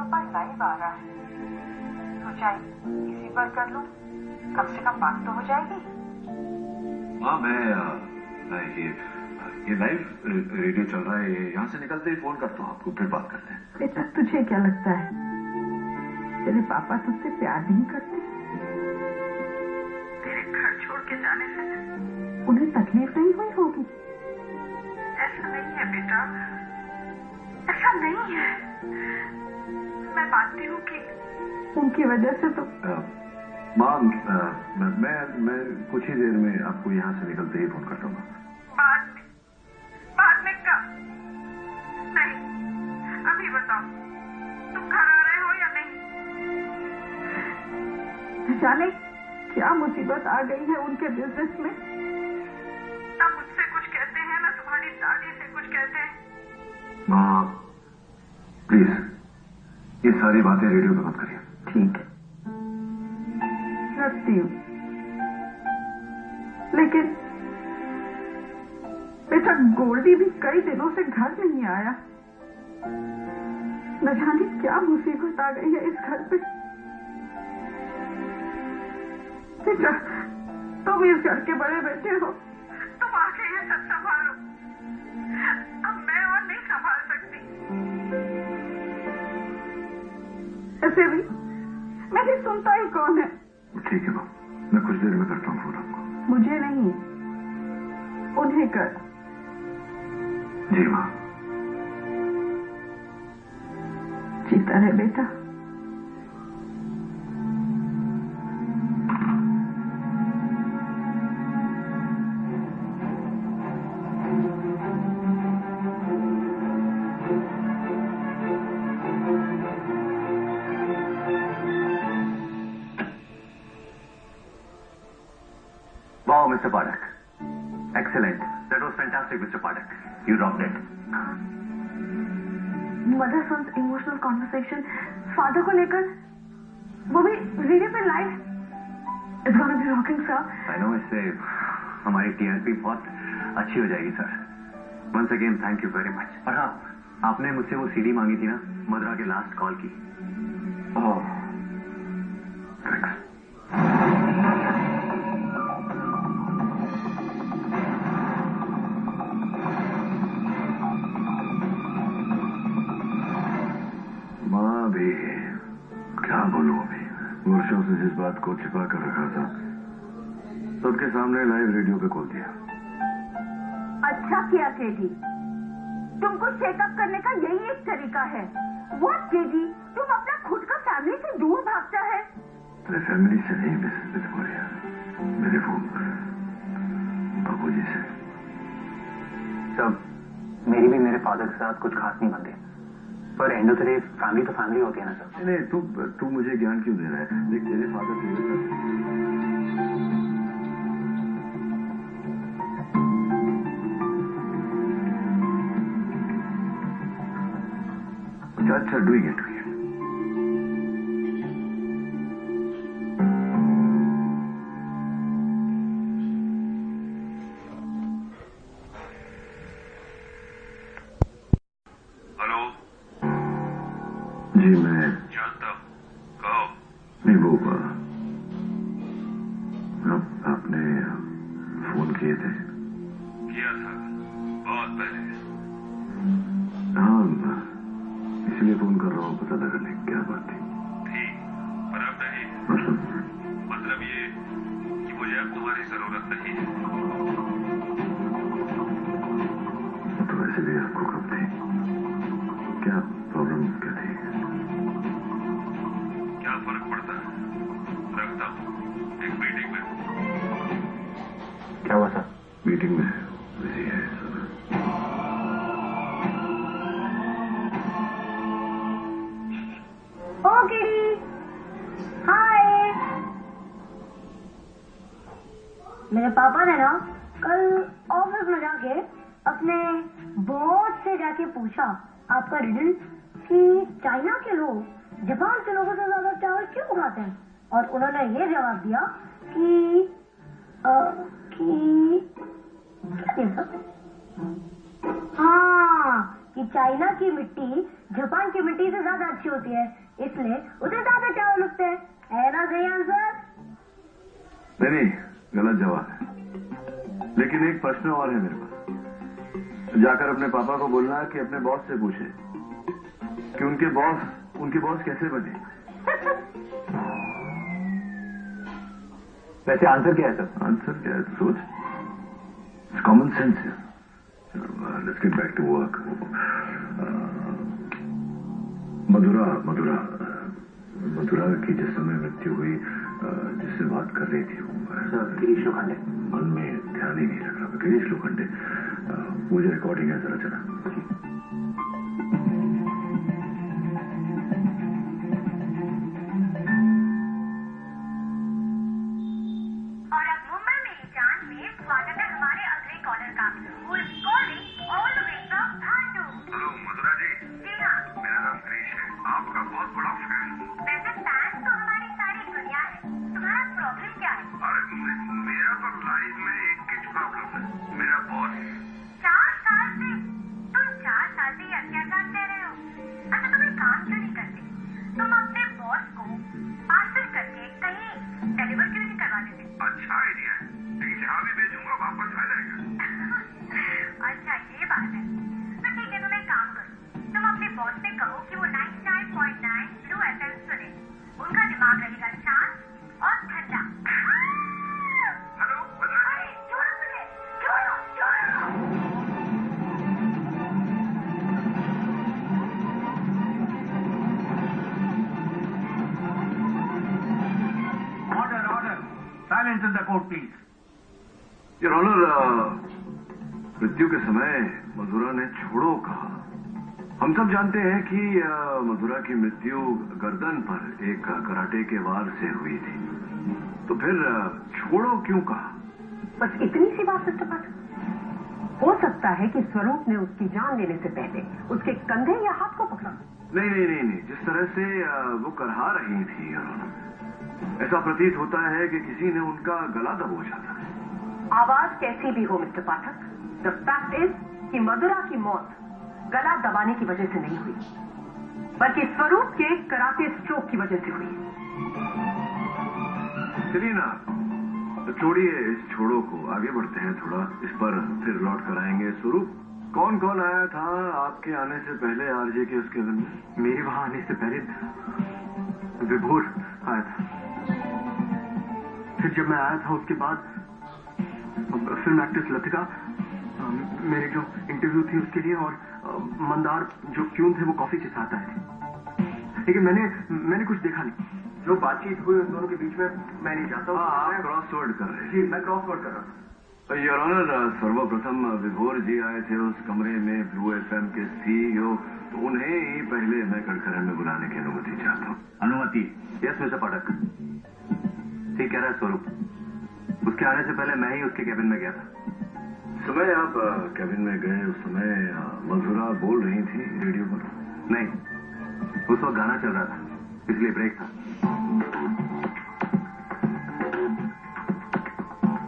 पापा लाइव आ रहा है, सोचा इसी पर कर लूं, कम से कम बात तो हो जाएगी। हाँ मैं ये लाइव रेडियो चल रहा है, यहाँ से निकलते ही फोन करता हूँ आपको, फिर बात करते हैं। बेटा तुझे क्या लगता है तेरे पापा तुझसे प्यार नहीं करते? तेरे घर छोड़ के जाने से उन्हें तकलीफ नहीं हुई होगी? ऐसा नहीं है बेटा, ऐसा नहीं है। मैं मानती हूँ कि उनकी वजह से तो माँ मैं कुछ ही देर में आपको यहाँ से निकलते ही फोन कर दूंगा। बाद में कब? नहीं, अभी बताओ तुम घर आ रहे हो या नहीं? जाने क्या मुसीबत आ गई है उनके बिजनेस में। ना मुझसे कुछ कहते हैं ना तुम्हारी दादी से कुछ कहते हैं। माँ प्लीज ये सारी बातें रेडियो पे मत करिए। ठीक है रखती हूँ, लेकिन बेटा गोल्डी भी कई दिनों से घर नहीं आया। न जाने क्या मुसीबत आ गई है इस घर पे। बेटा तुम इस घर के बड़े बेटे हो, तुम आके ये सब संभालो, अब मैं और नहीं संभाल सकती। ऐसे भी मेरी सुनता ही कौन है। ठीक है माँ, मैं कुछ देर में करता हूँ फोन आपको। मुझे नहीं, उन्हें कर। जी माँ। जीता रहे बेटा। Wow, Mr. Padak. Excellent. That was fantastic, Mr. Padak. You rocked it. Mother sons emotional conversation father को लेकर, वो भी रेडियो पे live. It's gonna be rocking sir. I know, इससे हमारी टीआरपी बहुत अच्छी हो जाएगी sir. Once again thank you very much. और हाँ, आपने मुझसे वो सीडी मांगी थी ना, मदरा के लास्ट कॉल की। ओह थैंक्स। क्या बोलूं अभी, वर्षों से जिस बात को छिपा कर रखा था सबके सामने लाइव रेडियो पे खोल दिया। अच्छा किया केडी, तुमको चेकअप करने का यही एक तरीका है। व्हाट केडी, तुम अपना खुद का फैमिली से दूर भागता है। मेरे फैमिली से नहीं मिस विक्टोरिया, मेरे वो बाबूजी से। सब मेरी भी मेरे फादर के साथ कुछ खास नहीं बनते, पर end of the day family तो फैमिली होती है ना सर। नहीं तू मुझे ज्ञान क्यों दे रहा है? देख तेरे फादर अच्छा डू इट। जी मैं जानता हूँ, कहो। नहीं वो आपने फोन किए थे? किया था बहुत पहले। हाँ इसलिए फोन कर रहा हूँ, पता लगाने क्या बात थी। पर अब नहीं। मतलब ये कि मुझे अब तुम्हारी जरूरत नहीं है। तो वैसे भी आपको कब थी? क्या प्रॉब्लम क्या थी? क्या फर्क पड़ता है, रखता हूँ। एक मीटिंग में। क्या हुआ सर? मीटिंग में बिजी है सब। Okay hi. मेरे पापा ने ना कल ऑफिस में जाके अपने बॉस से जाके पूछा आपका रिडल कि चाइना के लोग जापान के लोगों से ज्यादा चावल क्यों खाते हैं, और उन्होंने ये जवाब दिया कि क्या दिया सर? हाँ कि चाइना की मिट्टी जापान की मिट्टी से ज्यादा अच्छी होती है, इसलिए उसे ज्यादा चावल उगते हैं। है ना सही आंसर? नहीं, गलत जवाब है। लेकिन एक प्रश्न और है मेरे पास। जाकर अपने पापा को बोलना कि अपने बॉस से पूछे कि उनके बॉस कैसे बने। वैसे आंसर क्या है सर? आंसर क्या है? सोच, कॉमन सेंस है। Let's get back to work. Madhura की जिस समय मृत्यु हुई, जिससे बात कर रही थी वो गिरीश लोखंडे। मन में ध्यान ही नहीं लग रहा। गिरीश लोखंडे, मुझे रिकॉर्डिंग है, जरा चला। और अब मुंबई में ही जांच में स्वागत है हमारे अगले कॉलर का, who is calling all the way from Bhandu। Hello Madhura ji, जी हाँ, मेरा नाम क्रिश है, आपका बहुत बड़ा फैन। वैसे फैन तो हमारी सारी दुनिया है, तुम्हारा प्रॉब्लम क्या है? अरे मेरा तो लाइफ में एक ही प्रॉब्लम है, मेरा बॉस। 4 साल से तुम 4 साल से ये अत्याचार कर रहे हो। अच्छा, तुम एक काम क्यों नहीं करते? तुम अपने बॉस को पार्सल करके कहीं डिलीवर क्यों नहीं करवा देते? अच्छा आइडिया है, लेकिन जहाँ भी भेजूंगा वापस आ जाएगा। अच्छा, ये बात है। तो ठीक है, तुम एक काम करो, तुम अपने बॉस से कहो कि वो 99.9 ब्लू FM सुने। उनका दिमाग रहेगा शांत और ठंडा। हेलो मधुरा अरे, जी, छोड़ो मुझे, छोड़ो, छोड़ो। Order silence in the court please. Your honour, मृत्यु के समय मधुरा ने छोड़ो कहा। हम सब जानते हैं कि मधुरा की मृत्यु गर्दन पर एक कराटे के वार से हुई थी, तो फिर छोड़ो क्यों कहा? बस इतनी सी बात मिस्टर पाठक। हो सकता है कि स्वरूप ने उसकी जान लेने से पहले उसके कंधे या हाथ को पकड़ा। नहीं, जिस तरह से वो करहा रही थी योर ऑनर, ऐसा प्रतीत होता है कि किसी ने उनका गला दबोचा था। आवाज कैसी भी हो mister Pathak, the fact is कि मधुरा की मौत गला दबाने की वजह से नहीं हुई, बल्कि स्वरूप के कराटे स्ट्रोक की वजह से हुई। चलिए ना, तो छोड़िए इस छोड़ो को, आगे बढ़ते हैं थोड़ा। इस पर फिर लौट कर आएंगे। स्वरूप, कौन कौन आया था आपके आने से पहले आरजे के उसके दिन में? मेरे वहां आने से पहले विभोर आया था। फिर जब मैं आया था उसके बाद फिल्म एक्ट्रेस लतिका, मेरे जो इंटरव्यू थी उसके लिए, और मंदार जो क्यून थे वो कॉफी के साथ आए थे। लेकिन मैंने कुछ देखा नहीं। जो बातचीत हुई उन दोनों के बीच में मैं नहीं जानता हूँ। आप क्रॉसवर्ड कर रहे हैं? जी, मैं क्रॉसवर्ड कर रहा हूँ। योर ऑनर, सर्वप्रथम विभोर जी आए थे उस कमरे में, ब्लू FM के CEO, तो उन्हें ही पहले मैं कड़करण में बुलाने की अनुमति चाहता हूँ। अनुमति? यस मिस्टर पाठक, ठीक कह रहा है स्वरूप। उसके आने से पहले मैं ही उसके कैबिन में गया था। समय आप कैबिन में गए उस समय मधुरा बोल रही थी रेडियो पर? नहीं, उस वक्त गाना चल रहा था, इसलिए ब्रेक था।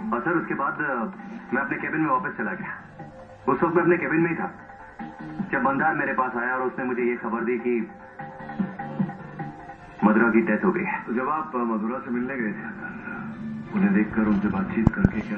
और सर उसके बाद मैं अपने कैबिन में वापस चला गया। उस वक्त मैं अपने कैबिन में ही था जब मंदार मेरे पास आया और उसने मुझे ये खबर दी कि मधुरा की डेथ हो गई है। तो जब आप मधुरा से मिलने गए थे, उन्हें देखकर उनसे बातचीत करके क्या